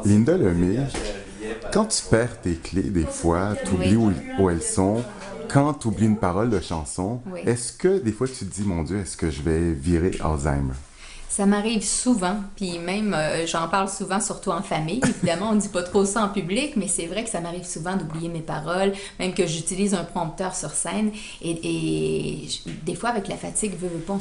Linda Lemay, quand tu perds tes clés, des fois, tu oublies où elles sont, quand tu oublies une parole de chanson, Oui. est-ce que des fois tu te dis, mon Dieu, est-ce que je vais virer Alzheimer? Ça m'arrive souvent, puis même j'en parle souvent, surtout en famille. Évidemment, on ne dit pas trop ça en public, mais c'est vrai que ça m'arrive souvent d'oublier mes paroles, même que j'utilise un prompteur sur scène. Des fois, avec la fatigue, veut pas,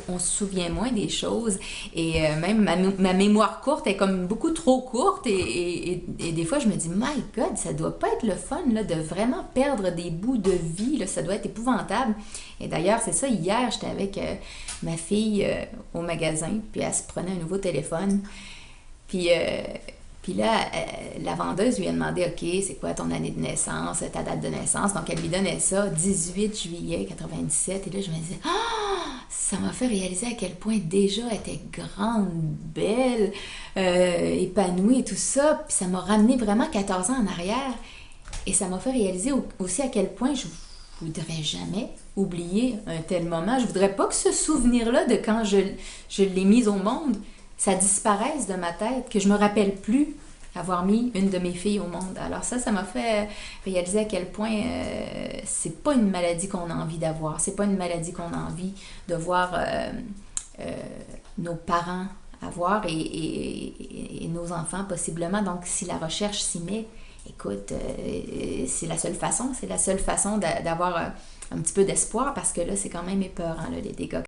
on se souvient moins des choses. Et même ma mémoire courte est comme beaucoup trop courte. Et des fois, je me dis, my God, ça doit pas être le fun là, de vraiment perdre des bouts de vie. Là, ça doit être épouvantable. Et d'ailleurs, c'est ça, hier, j'étais avec ma fille au magasin, puis elle se prenait un nouveau téléphone. Puis, puis là, la vendeuse lui a demandé, OK, c'est quoi ton année de naissance, ta date de naissance? Donc, elle lui donnait ça, 18 juillet 97. Et là, je me disais, ça m'a fait réaliser à quel point déjà elle était grande, belle, épanouie et tout ça. Puis ça m'a ramené vraiment 14 ans en arrière. Et ça m'a fait réaliser aussi à quel point je voudrais jamais oublier un tel moment. Je voudrais pas que ce souvenir-là de quand je l'ai mise au monde, ça disparaisse de ma tête, que je me rappelle plus avoir mis une de mes filles au monde. Alors ça m'a fait réaliser à quel point c'est pas une maladie qu'on a envie d'avoir. C'est pas une maladie qu'on a envie de voir nos parents avoir et nos enfants possiblement. Donc si la recherche s'y met, écoute, c'est la seule façon d'avoir un petit peu d'espoir parce que là, c'est quand même épeurant, là, les dégâts